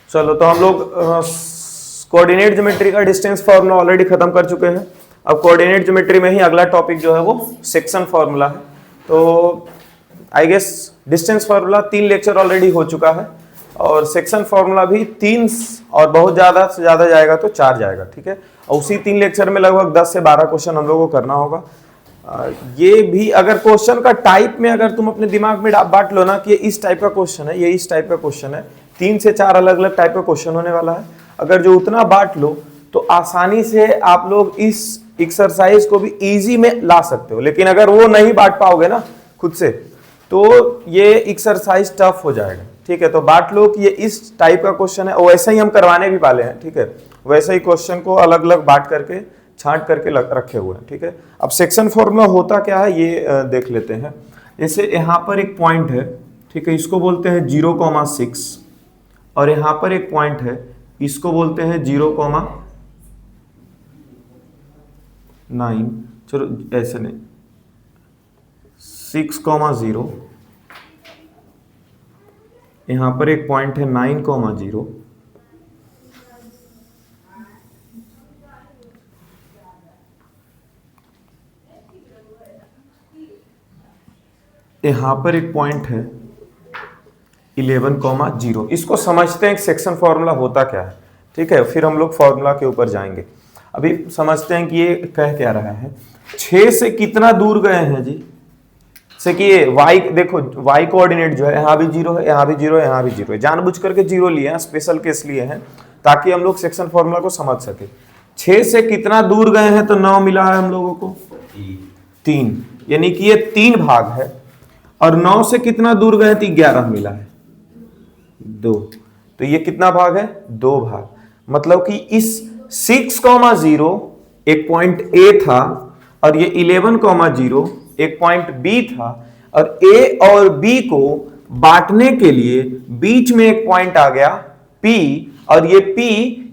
चलो तो हम लोग कोऑर्डिनेट ज्योमेट्री का डिस्टेंस फार्मूला ऑलरेडी खत्म कर चुके हैं। अब कोऑर्डिनेट ज्योमेट्री में ही अगला टॉपिक जो है वो सेक्शन फार्मूला है। तो I guess distance formula 3 lecture already हो चुका है और सेक्शन फार्मूला भी 3 और बहुत ज्यादा से ज्यादा जाएगा तो 4 जाएगा, ठीक है। और उसी 3 लेक्चर में लगभग 10 से 12 क्वेश्चन हम लोगों को करना होगा। ये भी अगर क्वेश्चन का टाइप में अगर तुम अपने दिमाग में बांट लो ना कि ये इस टाइप का क्वेश्चन है, ये इस टाइप का क्वेश्चन है, 3 से 4 अलग अलग टाइप का क्वेश्चन होने वाला है। अगर जो उतना बांट लो तो आसानी से आप लोग इस एक्सरसाइज को भी इजी में ला सकते हो। लेकिन अगर वो नहीं बांट पाओगे ना खुद से तो ये एक्सरसाइज टफ हो जाएगा, ठीक है। तो बांट लो कि ये इस टाइप का क्वेश्चन है, वैसे ही हम करवाने भी वाले हैं, ठीक है। वैसे ही क्वेश्चन को अलग अलग बांट करके छांट करके रखे हुए हैं, ठीक है। अब सेक्शन फार्मूला होता क्या है ये देख लेते हैं। जैसे यहाँ पर एक पॉइंट है, ठीक है, इसको बोलते हैं 0,6 और यहाँ पर एक पॉइंट है, इसको बोलते हैं 0,9, चलो ऐसे नहीं 6,0, यहाँ पर एक पॉइंट है 9,0, यहाँ पर एक पॉइंट है 11,0। इसको समझते हैं कि सेक्शन फार्मूला होता क्या है, ठीक है। फिर हम लोग फार्मूला के ऊपर जाएंगे। अभी समझते हैं कि ये कह क्या रहा है। 6 से कितना दूर गए हैं जी, से कि ये y, देखो y कोऑर्डिनेट जो है यहाँ भी 0 है, यहाँ भी 0 है, यहाँ भी 0 है। जानबूझ करके 0 लिए हैं, स्पेशल केस लिए हैं ताकि हम लोग सेक्शन फार्मूला को समझ सके। 6 से कितना दूर गए हैं तो 9 मिला है हम लोगों को 3, यानी कि ये 3 भाग है। और 9 से कितना दूर गए तो 11 मिला है 2, तो ये कितना भाग है 2 भाग। मतलब कि इस 6,0 एक पॉइंट A था और ये 11,0 एक पॉइंट B था और A और B को बांटने के लिए बीच में एक पॉइंट आ गया P और ये P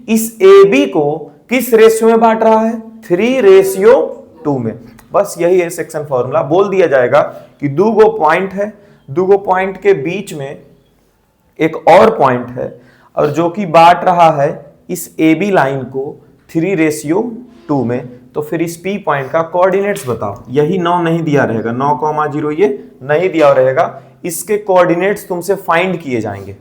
इस AB को किस रेशियो में बांट रहा है 3:2 में। बस यही है सेक्शन फार्मूला। बोल दिया जाएगा कि 2 पॉइंट है, 2 पॉइंट के बीच में एक और पॉइंट है और जो कि बांट रहा है इस AB लाइन को 3:2 में। तो फिर इस P पॉइंट का कोऑर्डिनेट्स बताओ। यही 9 नहीं दिया रहेगा, 9,0 ये नहीं दिया रहेगा। इसके कोऑर्डिनेट्स तुमसे फाइंड किए जाएंगे,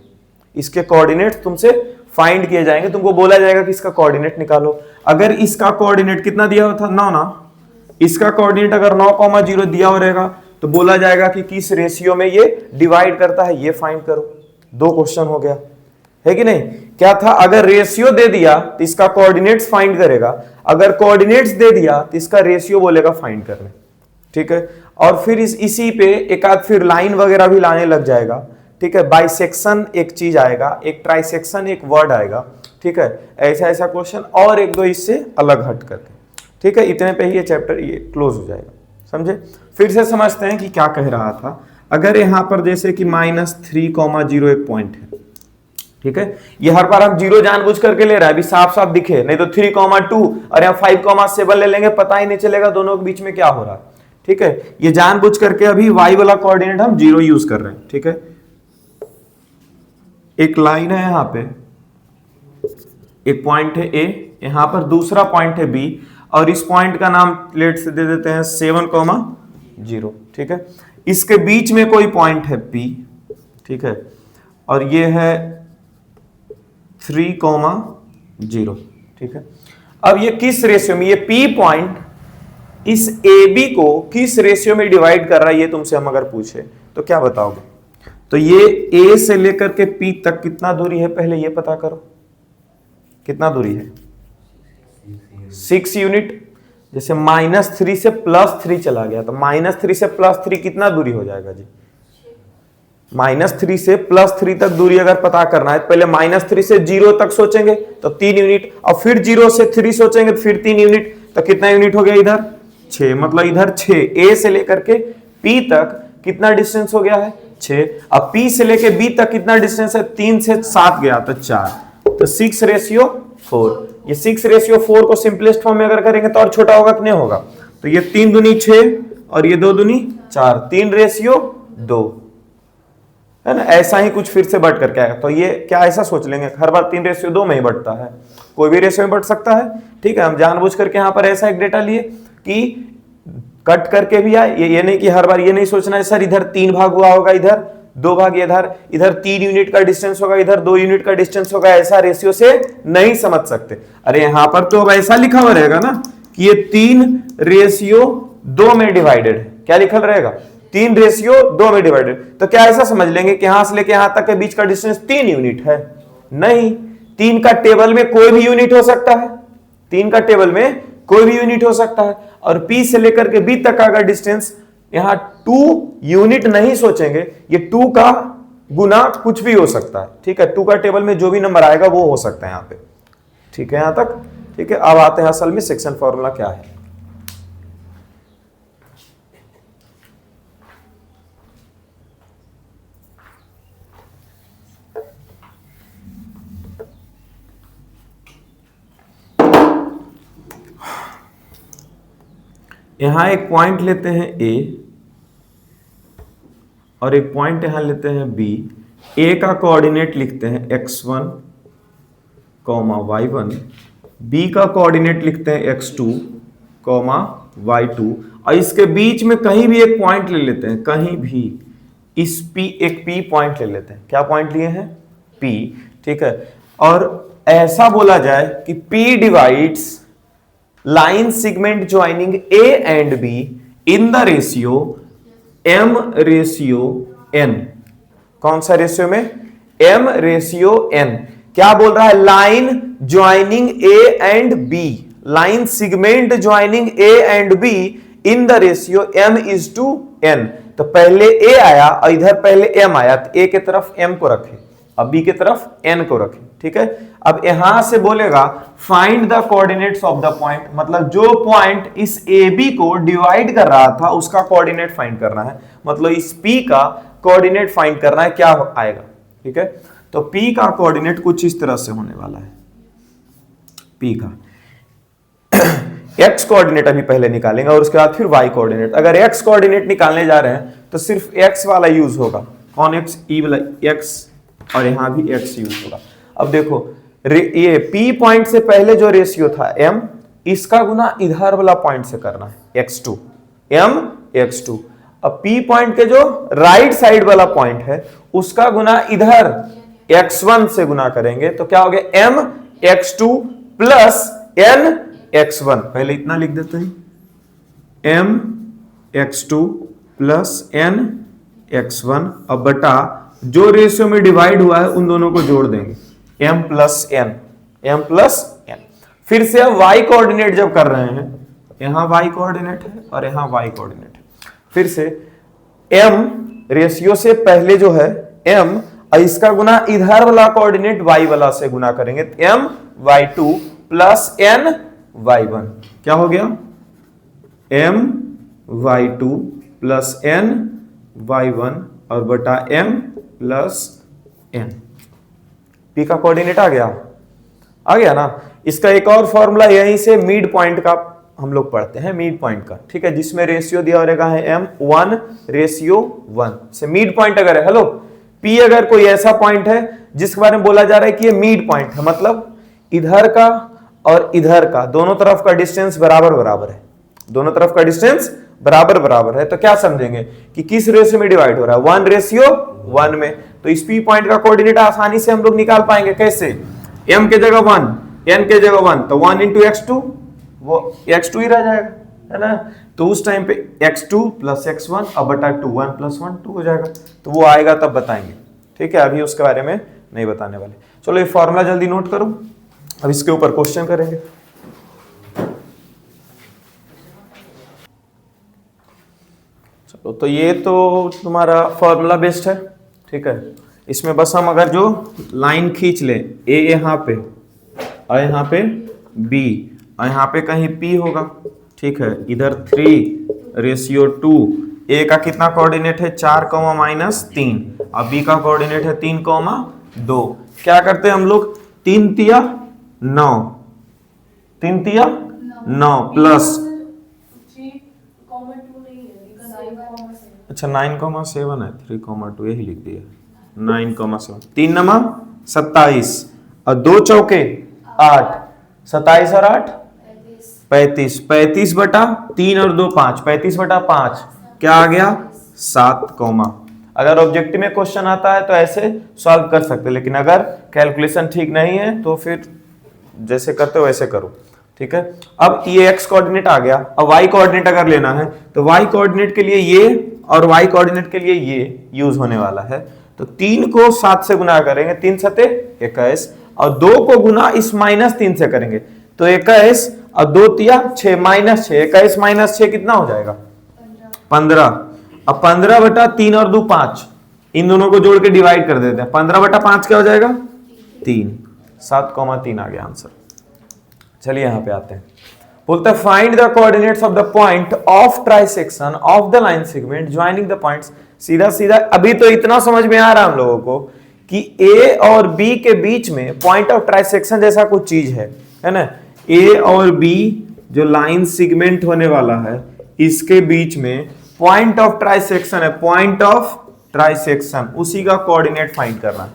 इसके कोऑर्डिनेट्स तुमसे फाइंड किए जाएंगे। तुमको बोला जाएगा कि इसका कोऑर्डिनेट निकालो। अगर इसका कोऑर्डिनेट कितना दिया हुआ था 9 ना, इसका कोऑर्डिनेट अगर 9,0 दिया हो रहेगा तो बोला जाएगा कि किस रेशियो में ये डिवाइड करता है, ये फाइंड करो। 2 क्वेश्चन हो गया, है कि नहीं। क्या था, अगर रेशियो दे दिया तो इसका कोऑर्डिनेट्स फाइंड करेगा, अगर कोऑर्डिनेट्स दे दिया तो इसका रेशियो बोलेगा फाइंड करने, ठीक है। और फिर इसी पे एक आध फिर लाइन वगैरह भी लाने लग जाएगा, ठीक है। बाइसेक्शन एक चीज आएगा, एक ट्राइसेक्शन एक वर्ड आएगा, ठीक है। ऐसा ऐसा क्वेश्चन और 1-2 इससे अलग हट करके, ठीक है। इतने पे ही ये चैप्टर ये क्लोज हो जाएगा, समझे। फिर से समझते हैं कि क्या कह रहा था। अगर यहाँ पर जैसे कि -3,0 एक पॉइंट है, ठीक है। ये हर बार हम 0 जानबूझ करके ले रहा है, अभी साफ साफ दिखे, नहीं तो 3,2 और यहाँ 5,7 ले लेंगे, पता ही नहीं चलेगा दोनों के बीच में क्या हो रहा है, ठीक है। ये जानबूझ करके अभी y वाला कोऑर्डिनेट हम 0 यूज कर रहे हैं, ठीक है। एक लाइन है यहाँ पे, एक पॉइंट है A, यहाँ पर दूसरा पॉइंट है B और इस पॉइंट का नाम लेट से दे देते हैं 7,0, ठीक है। इसके बीच में कोई पॉइंट है P, ठीक है, और ये है 3,0, ठीक है। अब ये किस रेशियो में, ये P पॉइंट इस AB को किस रेशियो में डिवाइड कर रहा है, ये तुमसे हम अगर पूछे तो क्या बताओगे। तो ये A से लेकर के P तक कितना दूरी है, पहले ये पता करो कितना दूरी है 6 यूनिट। जैसे -3 से +3 चला गया तो -3 से +3 कितना दूरी हो जाएगा जी, -3 से +3 तक दूरी अगर पता करना है तो पहले -3 से 0 तक सोचेंगे तो 3 यूनिट, और फिर 0 से 3 सोचेंगे तो फिर 3 यूनिट, तो कितना यूनिट हो गया इधर 6, मतलब इधर 6। A से लेकर के P तक कितना डिस्टेंस हो गया है 6। अब P से लेकर B तक कितना डिस्टेंस है, 3 से 7 गया तो 4, तो 6:4। ये 6:4 को सिंपलेस्ट फॉर्म में अगर करेंगे तो और छोटा होगा कि नहीं होगा। तो ये 3 दूनी 6 और ये 2 दूनी 4, 3:2, है ना, ऐसा ही कुछ फिर से बढ़ करके आएगा। तो ये क्या ऐसा सोच लेंगे हर बार 3:2 में ही बढ़ता है, कोई भी रेशियो में बढ़ सकता है। ठीक है, हम जानबूझ करके यहाँ पर ऐसा एक डेटा लिए कि कट करके भी आए, ये नहीं कि हर बार ये नहीं सोचना है सर इधर 3 भाग हुआ होगा, इधर 2 भाग, इधर 3 यूनिट का डिस्टेंस होगा, इधर 2 यूनिट का डिस्टेंस होगा, ऐसा रेशियो से नहीं समझ सकते। अरे यहां पर तो अब ऐसा लिखा हुआ रहेगा ना कि ये 3:2 में डिवाइडेड है। क्या लिखा रहेगा? 3:2 में डिवाइडेड। तो क्या ऐसा समझ लेंगे कि यहां से लेके यहां तक के बीच का डिस्टेंस 3 यूनिट है? नहीं, 3 का टेबल में कोई भी यूनिट हो सकता है, 3 का टेबल में कोई भी यूनिट हो सकता है। और P से लेकर के B तक का अगर डिस्टेंस, यहां 2 यूनिट नहीं सोचेंगे, ये 2 का गुना कुछ भी हो सकता है। ठीक है, 2 का टेबल में जो भी नंबर आएगा वो हो सकता है यहां पे। ठीक है यहां तक? ठीक है, अब आते हैं असल में सेक्शन फॉर्मूला क्या है। यहां एक पॉइंट लेते हैं A और एक पॉइंट यहां लेते हैं B। A का कोऑर्डिनेट लिखते हैं x1, y1, B का कोऑर्डिनेट लिखते हैं x2, y2, और इसके बीच में कहीं भी एक पॉइंट ले लेते हैं, कहीं भी इस एक P पॉइंट ले लेते हैं। क्या पॉइंट लिए हैं? P। ठीक है, और ऐसा बोला जाए कि P divides line segment joining A and B in the ratio m/n। कौन सा रेशियो में? m/n। क्या बोल रहा है? Line joining A and B, line segment joining A and B in the ratio m/n। तो पहले A आया और इधर पहले m आया, तो A की तरफ m को रखें, अब B की तरफ n को रखें। ठीक है, अब यहां से बोलेगा find the coordinates of the point, मतलब जो पॉइंट इस AB को डिवाइड कर रहा था उसका कोऑर्डिनेट फाइंड करना है, मतलब इस P का कोऑर्डिनेट फाइंड करना है, क्या आएगा। ठीक है, तो P का कोऑर्डिनेट कुछ इस तरह से होने वाला है। P का x कोऑर्डिनेट अभी पहले निकालेंगे और उसके बाद फिर y कोऑर्डिनेट। अगर x कोऑर्डिनेट निकालने जा रहे हैं तो सिर्फ x वाला यूज होगा, कौन x? E वाला x, और यहां भी x यूज होगा। अब देखो ये P पॉइंट से पहले जो रेशियो था m, इसका गुना इधर वाला पॉइंट से करना है x2, m x2। अब P पॉइंट के जो राइट साइड वाला पॉइंट है उसका गुना इधर x1 से गुना करेंगे, तो क्या हो गया? m x2 plus n x1। पहले इतना लिख देते हैं, m x2 plus n x1, अब बटा जो रेशियो में डिवाइड हुआ है उन दोनों को जोड़ देंगे, m plus n, m plus n। फिर से अब y कोऑर्डिनेट जब कर रहे हैं, यहां y कोऑर्डिनेट है और यहां y कोऑर्डिनेट है, फिर से m रेशियो से पहले जो है m, और इसका गुना इधर वाला कोऑर्डिनेट y वाला से गुना करेंगे, तो m y2 plus n y1। क्या हो गया? m y2 plus n y1 और बटा m प्लस n। P का कोऑर्डिनेट आ गया ना। इसका एक और फॉर्मूला यहीं से मिड पॉइंट का हम लोग पढ़ते हैं, मिड पॉइंट का। ठीक है, जिसमें रेशियो दिया रहेगा है m1:1 से मिड पॉइंट अगर है, हेलो P अगर कोई ऐसा पॉइंट है जिसके बारे में बोला जा रहा है कि ये मिड पॉइंट है, मतलब इधर का और इधर का दोनों तरफ का डिस्टेंस बराबर बराबर है, दोनों तरफ का डिस्टेंस बराबर बराबर है, तो क्या समझेंगे कि किस रेशियो में डिवाइड हो रहा है? 1:1 में। तो इस P पॉइंट का कोऑर्डिनेट आसानी से हम लोग निकाल पाएंगे। कैसे? m के जगह 1, n के जगह 1, तो 1 into x2, वो x2 ही रह जाएगा, है ना। तो उस टाइम पे x2 प्लस x1 अब बटा 2, 1 प्लस 1 2 हो जाएगा। तो वो आएगा तब बताएंगे। ठीक है, अभी उसके बारे में नहीं बताने वाले। चलो ये फॉर्मूला जल्दी नोट करो, अब इसके ऊपर क्वेश्चन करेंगे। चलो, तो ये तो तुम्हारा फॉर्मूला बेस्ड है। ठीक है, इसमें बस हम अगर जो लाइन खींच ले, A यहाँ पे और यहाँ पे B और यहाँ पे कहीं P होगा। ठीक है, इधर 3:2। A का कितना कोऑर्डिनेट है? 4, -3, और B का कोऑर्डिनेट है 3, 2। क्या करते हैं हम लोग? 3 तिया 9, 3 तिया 9 प्लस, अच्छा 9,7 है, 3,2 यही लिख दिया। 9,7, 3 नमा 27 और 2 चौके 8, 27 और 8 35, 35 बटा 3 और 2 5, 35 बटा 5 क्या आ गया 7 कॉमा। अगर ऑब्जेक्टिव में क्वेश्चन आता है तो ऐसे सॉल्व कर सकते हैं, लेकिन अगर कैलकुलेशन ठीक नहीं है तो फिर जैसे करते हो वैसे करो, ठीक है। अब ये एक्स कोऑर्डिनेट आ गया, अब वाई कोऑर्डिनेट अगर लेना है तो वाई कोऑर्डिनेट के लिए ये और वाई कोऑर्डिनेट के लिए ये यूज होने वाला है। तो 3 को 7 से गुना करेंगे, 3 सते 21 और 2 को गुना इस -3 से करेंगे तो 21 और 2 तिया 6 -6, 21 -6 कितना हो जाएगा 15। अब 15 बटा 3 और 2 5, इन दोनों को जोड़ के डिवाइड कर देते हैं, 15 बटा 5 क्या हो जाएगा 3, 7,3 आ गया आंसर। चलिए यहां पे आते हैं, बोलता है find the coordinates of the point of trisection of the line segment joining the points. सीधा सीधा अभी तो इतना समझ में आ रहा है हम लोगों को कि ए और बी के बीच में पॉइंट ऑफ ट्राइसेक्शन जैसा कुछ चीज है ना। ए और बी जो लाइन सेगमेंट होने वाला है इसके बीच में पॉइंट ऑफ ट्राइसेक्शन है, पॉइंट ऑफ ट्राइसेक्शन, उसी का कोऑर्डिनेट फाइंड करना है।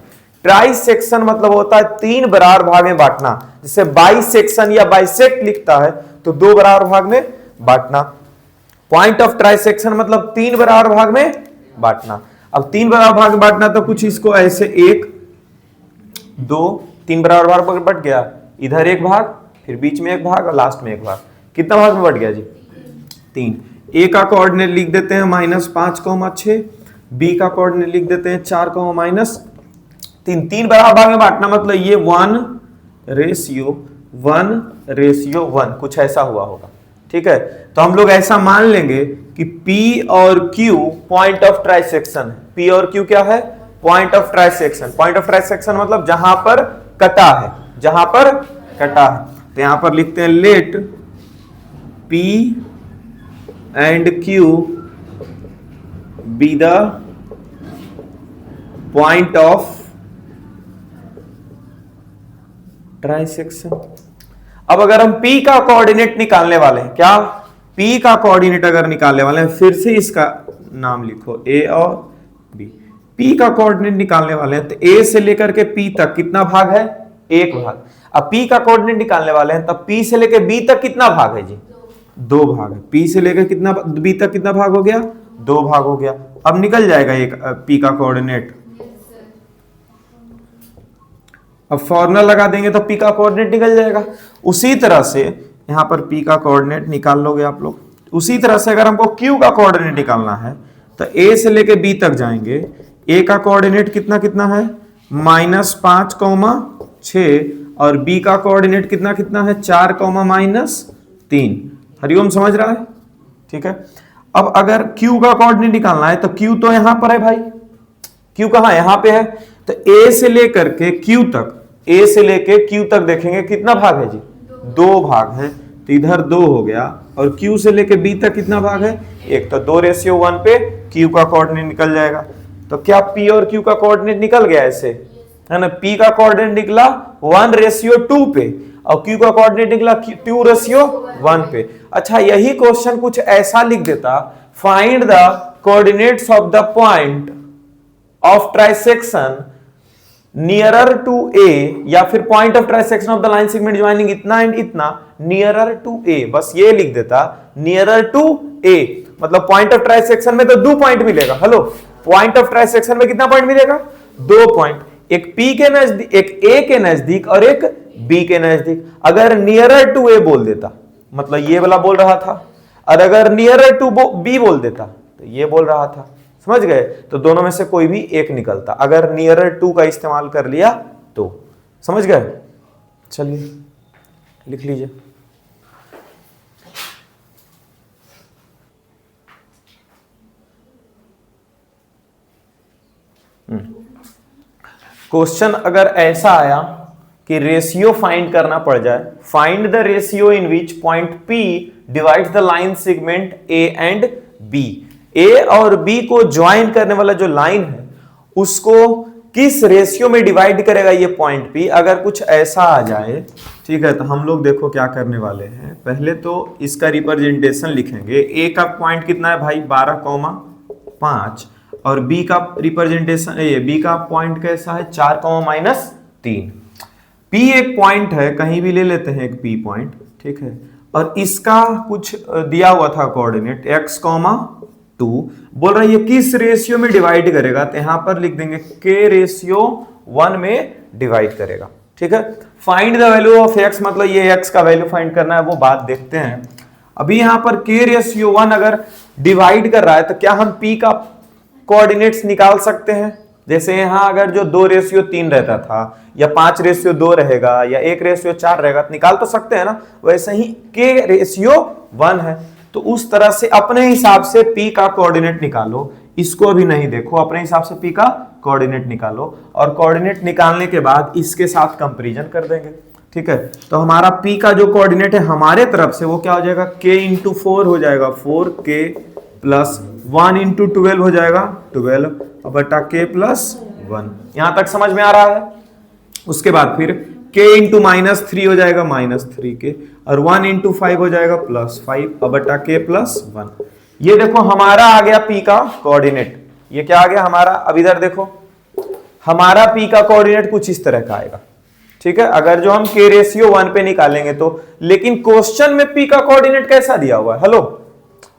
ट्राइसेक्शन मतलब होता है 3 बराबर भाग में बांटना, जैसे बाइसेक्शन या बाइसेक्ट लिखता है तो 2 बराबर भाग में बांटना। पॉइंट ऑफ ट्राइसेक्शन मतलब 3 बराबर भाग में बांटना। अब 3 बराबर भाग में बांटना तो कुछ इसको ऐसे 1 2 3 बराबर भाग बट गया, इधर एक भाग, फिर बीच में एक भाग और लास्ट में एक भाग, कितना भाग में बट गया जी 3। ए का कोऑर्डिनेट लिख देते हैं -5,6, बी का कोऑर्डिनेट लिख देते हैं 4, -3। 3 बराबर भाग में बांटना मतलब ये 1:1 कुछ ऐसा हुआ होगा, ठीक है। तो हम लोग ऐसा मान लेंगे कि P और Q पॉइंट ऑफ ट्राइसेक्शन है। P और Q क्या है point of trisection. Point of trisection मतलब जहां पर कटा है, जहां पर कटा है। तो यहां पर लिखते हैं let P and Q be the point of trisection. अब अगर हम P का कोऑर्डिनेट निकालने वाले हैं, क्या P का कोऑर्डिनेट अगर निकालने वाले हैं, फिर से इसका नाम लिखो A और B। P का कोऑर्डिनेट निकालने वाले हैं तो A से लेकर के P तक कितना भाग है 1 भाग। अब P का कोऑर्डिनेट निकालने वाले हैं तब P से लेकर B तक कितना भाग है जी 2 भाग है। P से लेकर कितना B तक कितना भाग हो गया 2 भाग हो गया। अब निकल जाएगा एक P का कोऑर्डिनेट। अब फॉर्मूला लगा देंगे तो P का कोऑर्डिनेट निकल जाएगा। उसी तरह से यहां पर P का कोऑर्डिनेट निकाल लोगे आप लोग। उसी तरह से अगर हमको Q का कोऑर्डिनेट निकालना है तो A से लेके B तक जाएंगे। A का कोऑर्डिनेट कितना कितना है -5,6 और B का कोऑर्डिनेट कितना कितना है 4,-3। हरिओम समझ रहा है, ठीक है। अब अगर Q का कोऑर्डिनेट निकालना है तो Q तो यहां पर है भाई, Q कहां यहां पे है। तो A से लेकर के Q तक, A से लेके Q तक देखेंगे कितना भाग है जी 2 भाग है। तो इधर 2 हो गया और Q से लेके B तक कितना भाग है 1। तो 2:1 पे Q का कोऑर्डिनेट निकल जाएगा। तो क्या P और Q का कोऑर्डिनेट निकल गया ऐसे, है ना। P का कोऑर्डिनेट निकला 1:2 पे और Q का कोऑर्डिनेट निकला 2:1 पे। अच्छा यही क्वेश्चन कुछ ऐसा लिख देता, find the coordinates of the point of trisection nearer to A, या फिर point of trisection of the line segment joining इतना एंड इतना नियरर टू A। बस ये लिख देता नियरर टू A, मतलब पॉइंट ऑफ ट्राइसेक्शन में तो 2 पॉइंट मिलेगा। हेलो, पॉइंट ऑफ ट्राइसेक्शन में कितना पॉइंट मिलेगा 2 पॉइंट, एक P के नजदीक, एक A के नजदीक और एक B के नजदीक। अगर नियरर टू A बोल देता मतलब ये वाला बोल रहा था, और अगर नियरर टू B बोल देता तो ये बोल रहा था। समझ गए। तो दोनों में से कोई भी एक निकलता अगर नियरर टू का इस्तेमाल कर लिया तो। समझ गए। चलिए लिख लीजिए। क्वेश्चन अगर ऐसा आया कि रेशियो फाइंड करना पड़ जाए, find the ratio in which point P divides the line segment A and B। A और B को ज्वाइन करने वाला जो लाइन है उसको किस रेशियो में डिवाइड करेगा ये पॉइंट P। अगर कुछ ऐसा आ जाए, ठीक है, तो हम लोग देखो क्या करने वाले हैं। पहले तो इसका रिप्रेजेंटेशन लिखेंगे। A का पॉइंट कितना है भाई 12,5 और बी का रिप्रेजेंटेशन, ये बी का पॉइंट कैसा है 4, -3। पी एक पॉइंट है, कहीं भी ले लेते हैं एक पी पॉइंट, ठीक है, और इसका कुछ दिया हुआ था कोऑर्डिनेट x, 2। बोल रहा है ये किस रेशियो में डिवाइड करेगा, तो यहां पर लिख देंगे k/1 में डिवाइड करेगा, ठीक है। Find the value of x, मतलब ये x का वैल्यू फाइंड करना है, वो बात देखते हैं। अभी यहां पर k/1 अगर डिवाइड कर रहा है तो क्या हम p का कोऑर्डिनेट्स निकाल सकते हैं? जैसे यहां अगर जो 2/3 रहता था, या 5/2 रहेगा, या 1/4 रहेगा, तो निकाल तो सकते हैं ना। वैसे ही k/1 है, तो उस तरह से अपने हिसाब से p का कोऑर्डिनेट निकालो। इसको भी नहीं देखो, अपने हिसाब से p का कोऑर्डिनेट निकालो, और कोऑर्डिनेट निकालने के बाद इसके साथ कंपैरिजन कर देंगे, ठीक है। तो हमारा p का जो कोऑर्डिनेट है हमारे तरफ से वो क्या हो जाएगा, k × 4 हो जाएगा, 4k प्लस 1 × 12 हो जाएगा 12 बटा k + 1। यहां तक समझ में आ रहा है? उसके बाद फिर k × -3 हो जाएगा -3k, और 1 × 5 हो जाएगा +5 बटा k + 1। ये देखो हमारा आ गया p का कोऑर्डिनेट। ये क्या आ गया हमारा, अब इधर देखो हमारा p का कोऑर्डिनेट कुछ इस तरह का आएगा, ठीक है, अगर जो हम k/1 पे निकालेंगे तो। लेकिन क्वेश्चन में p का कोऑर्डिनेट कैसा दिया हुआ है? हेलो,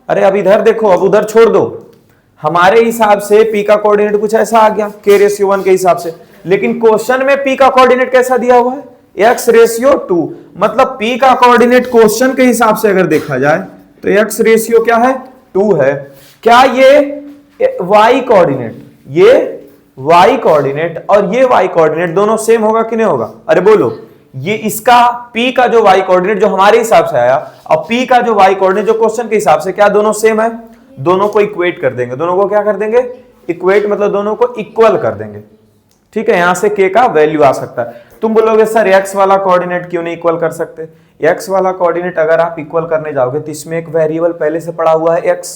अरे अब इधर देखो, अब उधर छोड़ दो। हमारे हिसाब से p का कोऑर्डिनेट कुछ ऐसा आ गया k/1 के हिसाब से, लेकिन क्वेश्चन में p का कोऑर्डिनेट कैसा दिया हुआ है, x/2। मतलब p का कोऑर्डिनेट क्वेश्चन के हिसाब से अगर देखा जाए तो x रेशियो क्या है, 2 है। क्या ये y कोऑर्डिनेट, ये y कोऑर्डिनेट और ये y कोऑर्डिनेट दोनों सेम होगा कि नहीं होगा? अरे बोलो, ये इसका p का जो y कोऑर्डिनेट जो हमारे हिसाब से आया, और p का जो y कोऑर्डिनेट जो क्वेश्चन के हिसाब से, क्या दोनों सेम है? दोनों को इक्वेट कर देंगे। दोनों को क्या कर देंगे? इक्वेट, मतलब दोनों को इक्वल कर देंगे, ठीक है। यहां से k का वैल्यू आ सकता है। तुम बोलोगे सर x वाला कोऑर्डिनेट क्यों नहीं इक्वल कर सकते? x वाला कोऑर्डिनेट अगर आप इक्वल करने जाओगे तो इसमें एक वेरिएबल पहले से पड़ा हुआ है x,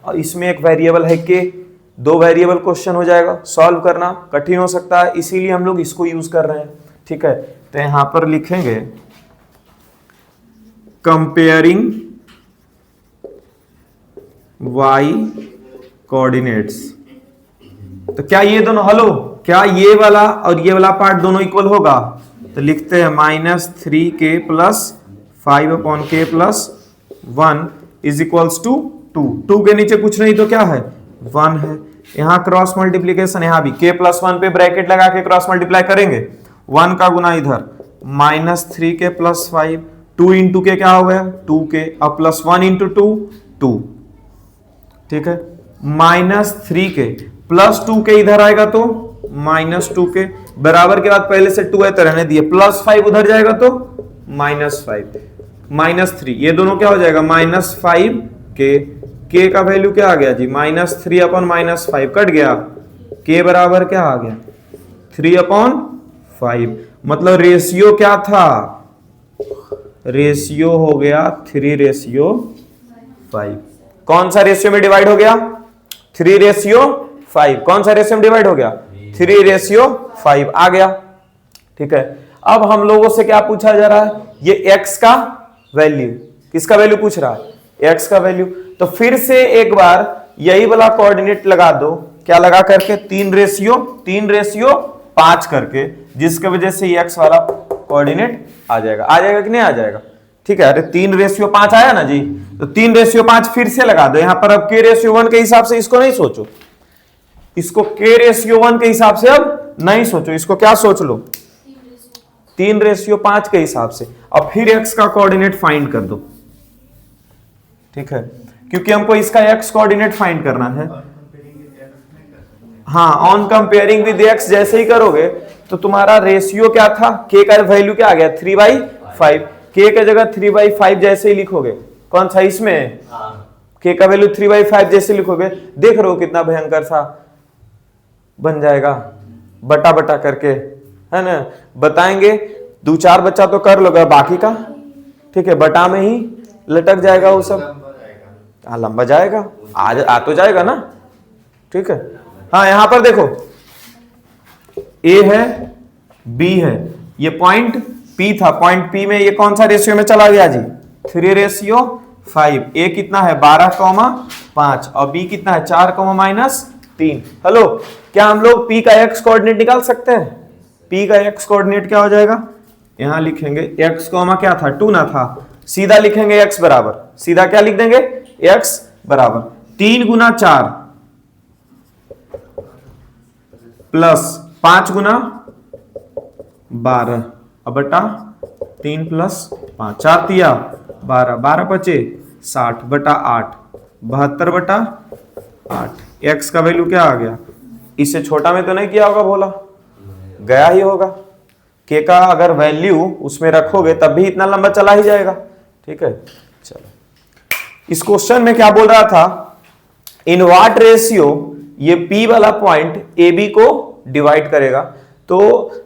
और इसमें एक वेरिएबल है k। 2 वेरिएबल क्वेश्चन हो जाएगा, सॉल्व करना कठिन हो सकता है, इसीलिए हम लोग इसको यूज कर रहे हैं, ठीक है। तो यहां पर लिखेंगे कंपेयरिंग y कोऑर्डिनेट्स। तो क्या ये दोनों, हेलो, क्या ये वाला और ये वाला पार्ट दोनों इक्वल होगा? तो लिखते हैं -3k + 5/k + 1 = 2। 2 के नीचे कुछ नहीं तो क्या है, 1 है। यहां क्रॉस मल्टीप्लीकेशन, यहां भी k + 1 पे ब्रैकेट लगा के क्रॉस मल्टीप्लाई करेंगे, 1 का गुना इधर -3k + 5, 2 × k क्या हो गया 2k, अब +1 × 2 2, ठीक है। -3k + 2k इधर आएगा तो -2k, बराबर के बाद पहले से 2 है तो रहने दिए, +5 उधर जाएगा तो -5 -3, ये दोनों क्या हो जाएगा -5k। k का वैल्यू क्या आ गया जी, -3/-5 कट गया, k बराबर क्या आ गया 3/5। मतलब रेशियो क्या था, रेशियो हो गया 3/5। कौन सा रेशियो में डिवाइड हो गया, 3/5। कौन सा रेशियो में डिवाइड हो गया, 3/5 आ गया, ठीक है। अब हम लोगों से क्या पूछा जा रहा है, ये x का वैल्यू, किसका वैल्यू पूछ रहा है, x का वैल्यू। तो फिर से एक बार यही वाला कोऑर्डिनेट लगा दो, क्या लगा करके 3/5 करके, जिसके वजह से ये x वाला कोऑर्डिनेट आ जाएगा। आ जाएगा कि नहीं आ जाएगा, ठीक है। अरे 3/5 आया ना जी, तो 3/5 फिर से लगा दो। यहां पर अब k/1 के हिसाब से इसको नहीं सोचो, इसको k/1 के हिसाब से अब नहीं सोचो, इसको क्या सोच लो 3/5 के हिसाब से। अब फिर x का कोऑर्डिनेट फाइंड कर दो, ठीक है, क्योंकि हमको इसका x कोऑर्डिनेट फाइंड करना है। हाँ, ऑन कंपेयरिंग विद x जैसे ही करोगे तो तुम्हारा रेशियो क्या था, k का वैल्यू क्या आ गया 3/5। k की जगह 3/5 जैसे ही लिखोगे, कौन सा इसमें k का वैल्यू 3/5 जैसे लिखोगे, देख रहे हो कितना भयंकर सा बन जाएगा, बटा बटा करके, है ना। बताएंगे 2-4 बच्चा तो कर लोगे, बाकी का ठीक है बटा में ही लटक जाएगा वो सब। हाँ, लंबा जाएगा, आ तो जाएगा ना, ठीक है। हाँ, यहां पर देखो a है b है, ये पॉइंट p था, पॉइंट p में ये कौन सा रेशियो में चला गया जी 3/5। a कितना है 12,5 और b कितना है 4, 3। हेलो, क्या हम लोग P का x कोऑर्डिनेट निकाल सकते हैं? P का x कोऑर्डिनेट क्या हो जाएगा? यहां लिखेंगे x कॉमा क्या था, 2 ना था, सीधा लिखेंगे x बराबर, सीधा क्या लिख देंगे, x बराबर 3 गुना 4 प्लस 5 गुना 12 अब बटा 3 प्लस 5, 4 तिया 12, 12 पचे 60 बटा 8, 72 बटा 8। x का वैल्यू क्या आ गया? इससे छोटा में तो नहीं किया होगा भोला, गया ही होगा। k का अगर वैल्यू उसमें रखोगे तब भी इतना लंबा चला ही जाएगा। ठीक है, चलो इस क्वेश्चन में क्या बोल रहा था, इन व्हाट रेशियो ये p वाला पॉइंट ab को डिवाइड करेगा। तो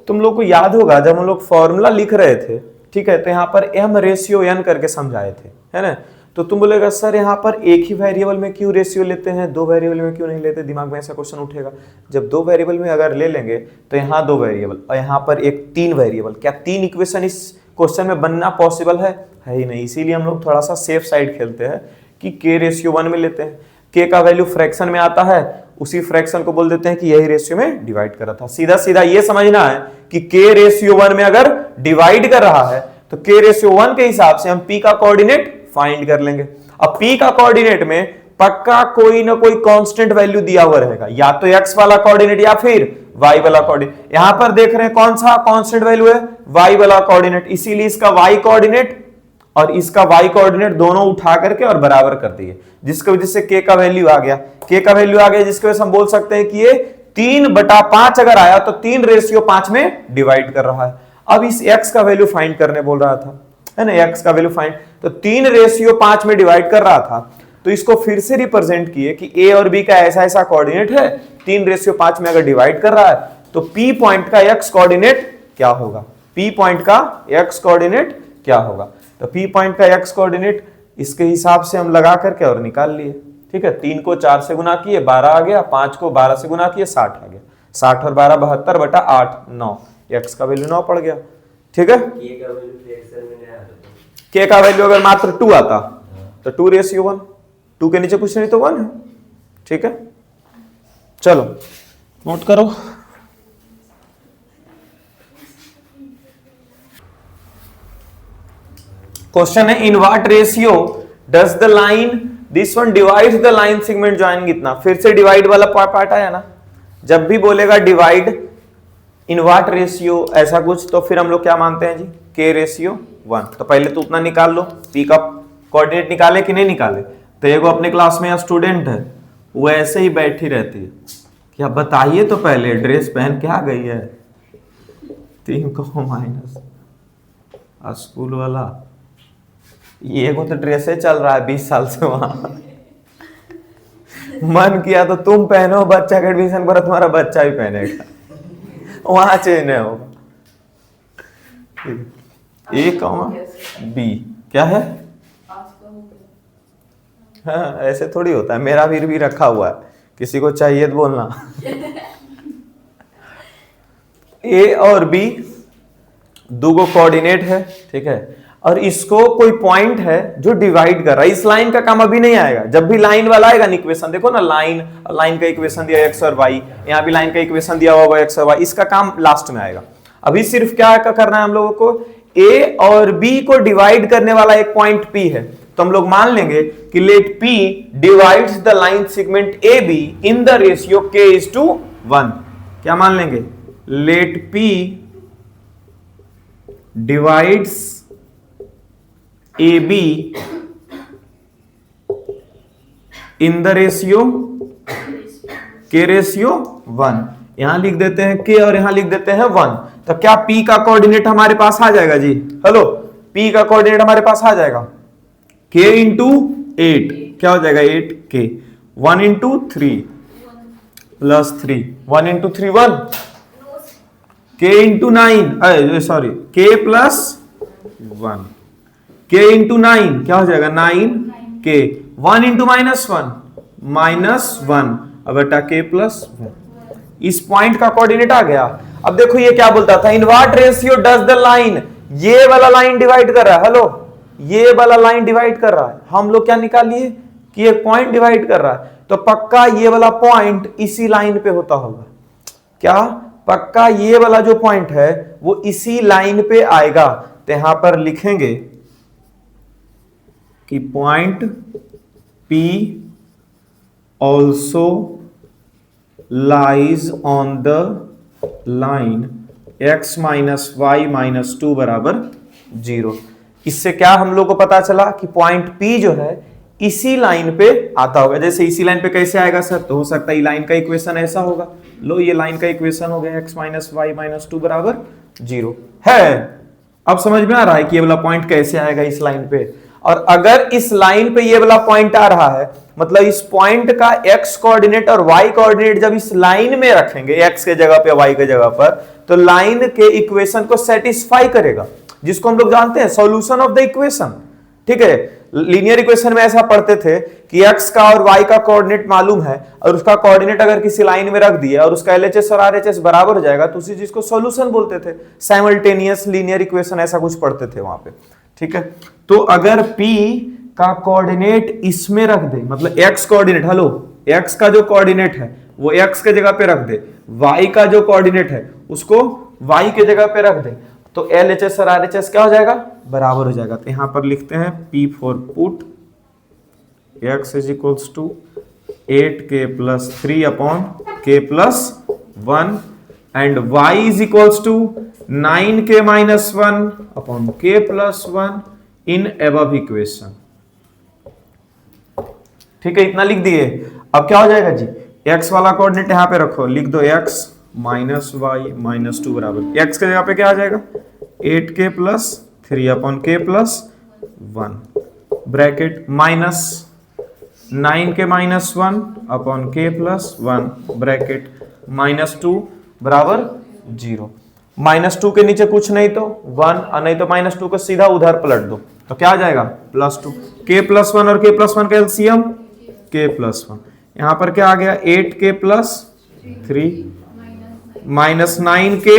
तुम लोग को याद होगा जब हम लोग फॉर्मूला लिख रहे थे, ठीक है, तो यहां पर m रेशियो n करके समझाए थे, है ना। तो तुम बोलेगा सर यहाँ पर एक ही वेरिएबल में क्यों रेशियो लेते हैं, 2 वेरिएबल में क्यों नहीं लेते? दिमाग में ऐसा क्वेश्चन उठेगा। जब 2 वेरिएबल में अगर ले लेंगे तो यहाँ 2 वेरिएबल और यहाँ पर एक 3 वेरिएबल, क्या 3 इक्वेशन इस क्वेश्चन में बनना पॉसिबल है ही नहीं। इसीलिए हम लोग थोड़ा सा सेफ साइड खेलते हैं कि k रेशियो 1 में लेते हैं। k का वैल्यू फ्रैक्शन में आता है, उसी फ्रैक्शन को बोल देते हैं कि यही रेशियो में डिवाइड कर रहा था। सीधा सीधा ये समझना है कि k रेशियो 1 में अगर डिवाइड कर रहा है तो k रेशियो 1 के हिसाब से हम p का कोऑर्डिनेट फाइंड कर लेंगे। अब p का कोऑर्डिनेट में पक्का कोई ना कोई कांस्टेंट वैल्यू दिया हुआ रहेगा, या तो x वाला कोऑर्डिनेट या फिर y वाला कोऑर्डिनेट। यहां पर देख रहे हैं कौन सा कांस्टेंट वैल्यू है, y वाला कोऑर्डिनेट, इसीलिए इसका y कोऑर्डिनेट और इसका y कोऑर्डिनेट दोनों उठा करके और बराबर कर दिए, जिसकी वजह से k का वैल्यू आ गया। k का वैल्यू आ गया जिसकी वजह से हम बोल सकते हैं कि ये 3/5 अगर आया तो 3 रेशियो 5 में डिवाइड कर रहा है। अब इस x का वैल्यू फाइंड करने बोल रहा था, है ना, x का वैल्यू फाइंड, तो 3 रेशियो 5 में डिवाइड कर रहा था। तो इसको फिर से रिप्रेजेंट किए कि a और b का ऐसा ऐसा कोऑर्डिनेट है, 3 रेशियो 5 में अगर डिवाइड कर रहा है तो p पॉइंट का x कोऑर्डिनेट क्या होगा, p पॉइंट का x कोऑर्डिनेट क्या होगा। तो p पॉइंट का x कोऑर्डिनेट इसके हिसाब से हम लगा करके और निकाल लिए। ठीक है, 3 को 4 से गुना किए 12 आ गया, 5 को 12 से गुना किए 60 आ गया, 60 और 12 72 बटा 8 9, x का वैल्यू 9 पड़ गया। ठीक है, k का वैल्यू अगर मात्र 2 आता तो 2 रेशियो 1, 2 के नीचे कुछ नहीं तो 1 है। ठीक है, चलो नोट करो। क्वेश्चन है in what ratio does the line this one divides the line segment join कितना। फिर से डिवाइड वाला पार्ट आया ना, जब भी बोलेगा डिवाइड इन व्हाट रेशियो ऐसा कुछ तो फिर हम लोग क्या मानते हैं जी, k रेशियो 1। तो पहले तो उतना निकाल लो, p का कोऑर्डिनेट निकाले कि नहीं निकाले। तो एगो अपने क्लास में स्टूडेंट है, वो ऐसे ही बैठी रहती है, क्या बताइए तो पहले ड्रेस पहन के आ गई है 3 को माइनस स्कूल वाला, ये को तो ड्रेस चल रहा है 20 साल से वहां। मन किया तो तुम पहनो, बच्चा का एडमिशन करो, तुम्हारा बच्चा भी पहनेगा, वहां चेंज नहीं होगा। ए कॉमा बी क्या है, हाँ ऐसे थोड़ी होता है, मेरा भी रखा हुआ है, किसी को चाहिए तो बोलना। ए और बी दो कोऑर्डिनेट है, ठीक है, और इसको कोई पॉइंट है जो डिवाइड कर रहा है। इस लाइन का काम अभी नहीं आएगा, जब भी लाइन वाला आएगा ना इक्वेशन, देखो ना लाइन का इक्वेशन दिया x और y, यहाँ भी लाइन का इक्वेशन दिया होगा x और y, इसका काम लास्ट में आएगा। अभी सिर्फ क्या करना है हम लोगों को, a और b को डिवाइड करने वाला एक पॉइंट p है, तो हम लोग मान लेंगे कि let p divides the line segment ab in the ratio k:1। क्या मान लेंगे, let p divides AB in the ratio k:1। यहां लिख देते हैं k और यहां लिख देते हैं 1। तो क्या p का कोऑर्डिनेट हमारे पास आ जाएगा जी, हेलो, p का कोऑर्डिनेट हमारे पास आ जाएगा k इंटू 8, क्या हो जाएगा 8k, 1 into 3 plus 3, 1 into 3 1, k into 9 sorry k plus 1, k into 9 क्या हो जाएगा 9k, 1 इंटू -1 -1 अब बेटा k प्लस 1। इस पॉइंट का कोऑर्डिनेट आ गया। अब देखो ये क्या बोलता था, in what ratio does the line, ये वाला लाइन डिवाइड कर रहा है, हेलो, ये वाला लाइन डिवाइड कर रहा है। हम लोग क्या निकाल लिए, कि एक पॉइंट डिवाइड कर रहा है, तो पक्का ये वाला पॉइंट इसी लाइन पे होता होगा। क्या? पक्का ये वाला जो पॉइंट है वो इसी लाइन पे आएगा। तो यहां पर लिखेंगे कि point P also lies on the line x minus y minus 2 बराबर 0। इससे क्या हम लोग को पता चला कि पॉइंट P जो है इसी लाइन पे आता होगा। जैसे इसी लाइन पे कैसे आएगा सर? तो हो सकता है लाइन का इक्वेशन ऐसा होगा। लो ये लाइन का इक्वेशन हो गया x माइनस वाई माइनस 2 बराबर 0 है। अब समझ में आ रहा है कि ये वाला पॉइंट कैसे आएगा इस लाइन पे। और अगर इस लाइन पे ये वाला पॉइंट आ रहा है, मतलब इस पॉइंट का x कोऑर्डिनेट और y कोऑर्डिनेट जब इस लाइन में रखेंगे x के जगह पे y के जगह पर, तो लाइन के इक्वेशन को सेटिस्फाई करेगा, जिसको हम लोग जानते हैं सॉल्यूशन ऑफ द इक्वेशन। ठीक है, लीनियर इक्वेशन में ऐसा पढ़ते थे कि x का और y का कोऑर्डिनेट मालूम है और उसका कोऑर्डिनेट अगर किसी लाइन में रख दिया और उसका LHS और RHS बराबर हो जाएगा तो उसी चीज को सॉल्यूशन बोलते थे। साइमल्टेनियस लीनियर इक्वेशन ऐसा कुछ पढ़ते थे वहां पे। ठीक है, तो अगर P का कोऑर्डिनेट इसमें रख दे, मतलब x कोऑर्डिनेट, हेलो x का जो कोऑर्डिनेट है वो x के जगह पे रख दे, y का जो कोऑर्डिनेट है उसको y के जगह पे रख दे, तो LHS और RHS क्या हो जाएगा? बराबर हो जाएगा। तो यहां पर लिखते हैं P for put x is equals to 8k plus 3 upon k plus 1 and y is equals to 9k minus 1 upon k plus 1 in above equation. ठीक है, इतना लिख दिए। अब क्या हो जाएगा जी? x वाला कोऑर्डिनेट यहां पे रखो, लिख दो x माइनस वाई माइनस 2 बराबर x के जगह पे क्या आ जाएगा? 8k plus 3 upon k plus 1 bracket minus 9k minus 1 upon k plus 1 bracket minus 2 बराबर 0। माइनस 2 के नीचे कुछ नहीं तो 1, और नहीं तो माइनस 2 को सीधा उधर पलट दो तो क्या आ जाएगा? प्लस 2। k प्लस 1 और k प्लस 1 का एलसीएम k प्लस 1। यहां पर क्या आ गया? 8k plus 3 minus 9k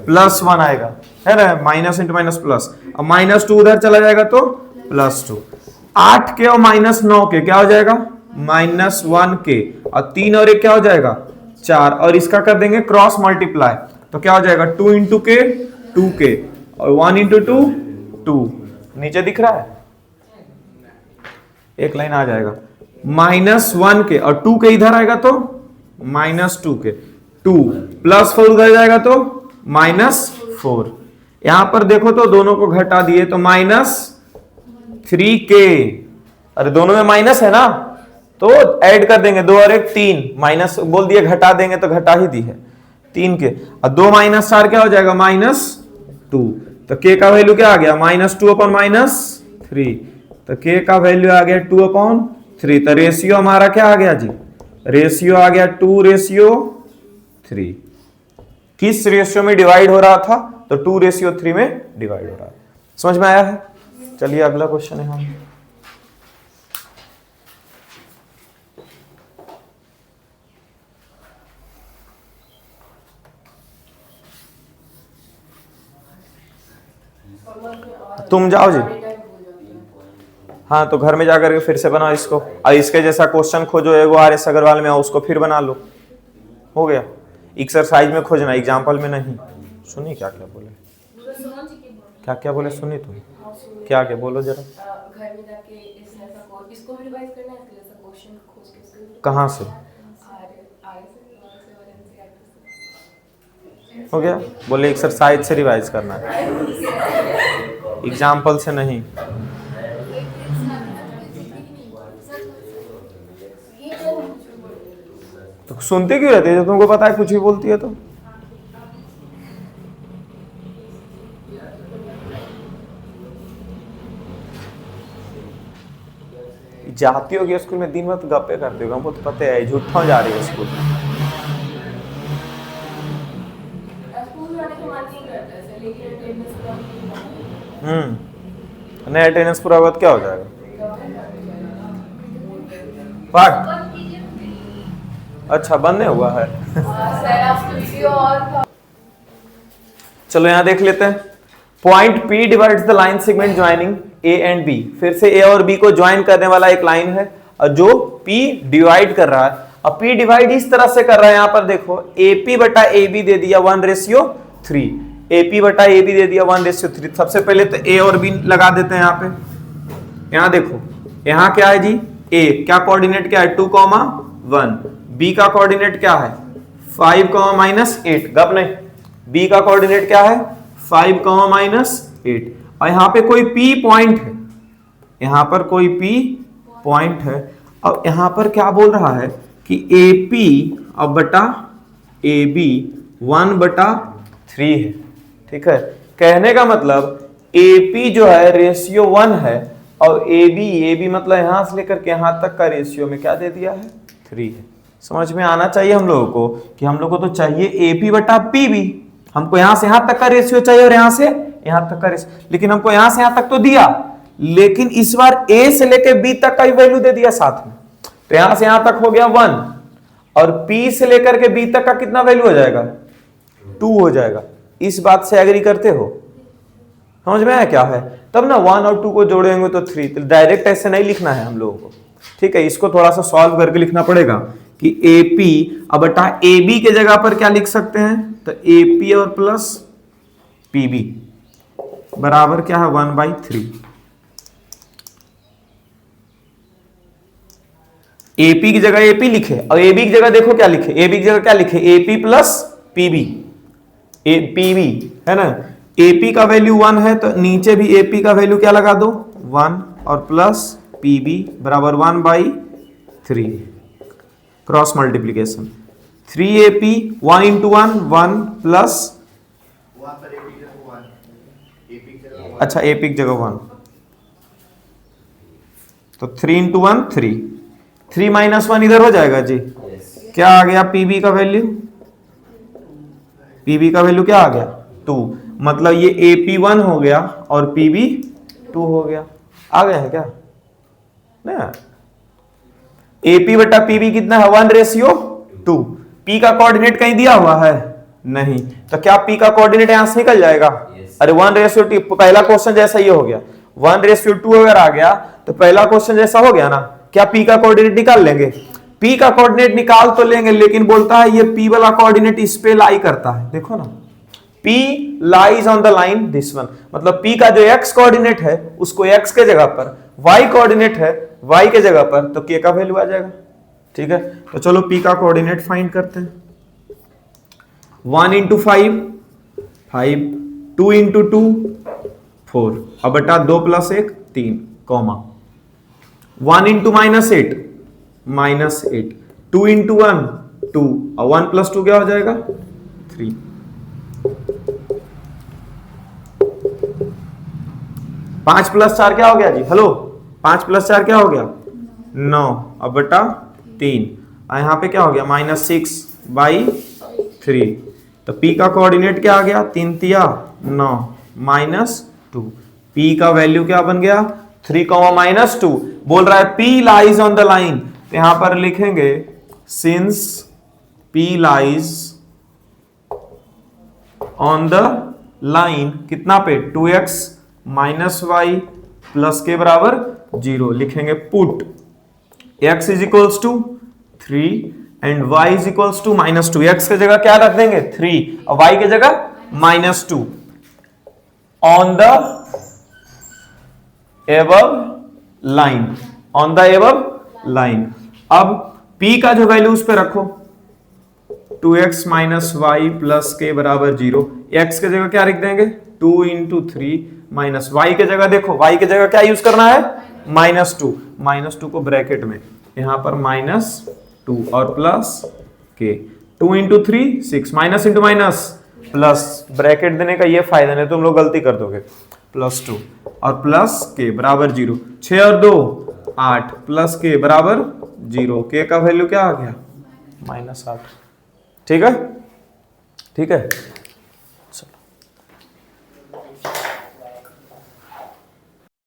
plus 1 आएगा, है ना? Minus into minus plus. अब माइनस 2 उधर चला जाएगा तो प्लस 2। 8k और माइनस 9k क्या हो जाएगा? माइनस 1k, और 3 और 1 क्या हो जाएगा? 4, और इसका कर देंगे क्रॉस मल्टीप्लाई तो क्या हो जाएगा? 2 इंटू k 2k और 1 इंटू 2 2। नीचे दिख रहा है? एक लाइन आ जाएगा माइनस 1k और 2k इधर आएगा तो माइनस 2k, 2 प्लस 4 उधर जाएगा तो माइनस 4। यहां पर देखो तो दोनों को घटा दिए तो माइनस 3k, अरे दोनों में माइनस है ना तो ऐड कर देंगे, 2 और 1 3, माइनस बोल दिए घटा देंगे तो घटा ही दी है 3k, और 2 माइनस 4 क्या हो जाएगा? माइनस 2। तो k का वैल्यू क्या आ गया? माइनस 2 अपॉन माइनस 3, तो k का वैल्यू आ गया 2 अपॉन 3। तो रेशियो हमारा क्या आ गया जी? रेशियो आ गया 2:3। किस रेशियो में डिवाइड हो रहा था? तो 2:3 में डिवाइड हो रहा है। समझ में आया है? चलिए अगला क्वेश्चन है हम तुम जाओ जी। हाँ तो घर में जाकर के फिर से बनाओ इसको, और इसके जैसा क्वेश्चन खोजो एगो RS अग्रवाल में, उसको फिर बना लो। हो गया? एक्सरसाइज में खोजना, एग्जाम्पल में नहीं। सुनी क्या क्या बोले? क्या क्या बोले सुनी तुम? क्या क्या बोलो जरा। घर में जाके इसको भी रिवाइज करना है, जैसा क्वेश्चन खोज के कहाँ से? हो गया? बोले एक्सरसाइज से रिवाइज करना है, एग्जाम्पल से नहीं। तो सुनते क्यों रहते हैं जब तुमको पता है कुछ भी बोलती है तो? जाती होगी स्कूल में, दिन भर तो गप्पे करते हो, हमको तो पता है झूठा जा रही है स्कूल। नहीं अटेंडेंस पूरा हुआ तो क्या हो जाएगा? पाठ अच्छा बंद नहीं हुआ है। चलो यहां देख लेते हैं। Point P divides the line segment joining A and B, फिर से ए और बी को ज्वाइन करने वाला एक लाइन है और जो P डिवाइड कर रहा है। अब P डिवाइड इस तरह से कर रहा है, यहां पर देखो AP बटा AB दे दिया 1:3, AP बटा AB दे दिया 1:3। सबसे पहले तो A और B लगा देते हैं यहां पे। यहां देखो यहां क्या है जी, A क्या कोऑर्डिनेट क्या है 2, 1, B का कोऑर्डिनेट क्या है 5, -8, गप नहीं, B का कोऑर्डिनेट क्या है 5, -8 और यहां पे कोई P पॉइंट है, यहां पर कोई P पॉइंट है। अब यहां पर क्या बोल रहा है कि AP अब बटा AB 1/3 है। ठीक है, कहने का मतलब AP जो है रेशियो 1 है और AB मतलब यहां से लेकर के यहां तक का रेशियो में क्या दे दिया है 3 है। समझ में आना चाहिए हम लोगों को कि हम लोगों को तो चाहिए AP बटा PB, हमको यहां से यहां तक का रेशियो चाहिए और यहां से यहां तक का रेशियो, लेकिन हमको यहां से यहां तक तो दिया, लेकिन इस बार A से लेके B तक का ही वैल्यू दे दिया साथ में, तो यहां से यहां तक हो गया 1 और P से लेकर के B तक का कितना वैल्यू हो जाएगा 2 हो जाएगा। इस बात से एग्री करते हो, समझ में आया क्या है? तब ना 1 और 2 को जोड़ेंगे तो 3, तो डायरेक्ट ऐसे नहीं लिखना है हम लोगों को। ठीक है, इसको थोड़ा सा सॉल्व करके लिखना पड़ेगा कि AP अब बटा AB के जगह पर क्या लिख सकते हैं, तो AP और प्लस PB बराबर क्या है 1/3। AP की जगह AP लिखे और AB की जगह देखो क्या लिखे, AB की जगह क्या लिखे AP प्लस PB, PB है ना। AP का वैल्यू 1 है तो नीचे भी AP का वैल्यू क्या लगा दो 1 और प्लस PB बराबर 1/3, क्रॉस मल्टीप्लीकेशन 3AP 1 × 1 प्लस, अच्छा AP की जगह 1 तो 3 × 1 3, 3 - 1 इधर हो जाएगा जी। क्या आ गया PB का वैल्यू, PB का वैल्यू क्या आ गया 2, मतलब ये AP 1 हो गया और PB 2 हो गया। आ गया है क्या ना, AP बटा PB कितना है 1:2। P का कोऑर्डिनेट कहीं दिया हुआ है नहीं, तो क्या P का कोऑर्डिनेट यहां से निकल जाएगा? अरे 1:2, पहला क्वेश्चन जैसा ये हो गया 1:2 अगर आ गया तो पहला क्वेश्चन जैसा हो गया ना। क्या P का कोऑर्डिनेट निकाल लेंगे? P का कोऑर्डिनेट निकाल तो लेंगे, लेकिन बोलता है ये P वाला कोऑर्डिनेट इस पे लाई करता है, देखो ना P lies on the line this one, मतलब P का जो x कोऑर्डिनेट है उसको x के जगह पर, y कोऑर्डिनेट है y के जगह पर, तो k का वैल्यू आ जाएगा। ठीक है, तो चलो P का कोऑर्डिनेट फाइंड करते हैं। 1 × 5 5, 2 × 2 4 अब बटा 2 + 1 3, 1 × -8 -8, 2 × 1 2 और 1 + 2 क्या हो जाएगा 3। 5 + 4 क्या हो गया जी, हेलो 5 + 4 क्या हो गया 9 अब बटा 3, यहां पे क्या हो गया -6/3। तो P का कोऑर्डिनेट क्या आ गया 3 × 3 9 -2, P का वैल्यू क्या बन गया 3, -2। बोल रहा है P lies on the line, तो यहां पर लिखेंगे since P lies on the line कितना पे 2x - y प्लस के बराबर 0, लिखेंगे put x = 3 and y = -2। x के जगह क्या रख देंगे 3 और y के जगह -2 on the above line, on the above line. अब P का जो वैल्यू उस पे रखो 2x - y प्लस के बराबर 0, x के जगह क्या लिख देंगे 2 × 3 माइनस y के जगह देखो, y के जगह क्या यूज करना है -2 को ब्रैकेट में यहां पर -2 और प्लस के 2 × 3 6 minus into minus plus, bracket देने का ये फायदा नहीं तुम लोग गलती कर दोगे, +2 और प्लस के बराबर 0, 6 और 2 8 प्लस के बराबर 0, के का वैल्यू क्या आ गया -8। ठीक है, ठीक है।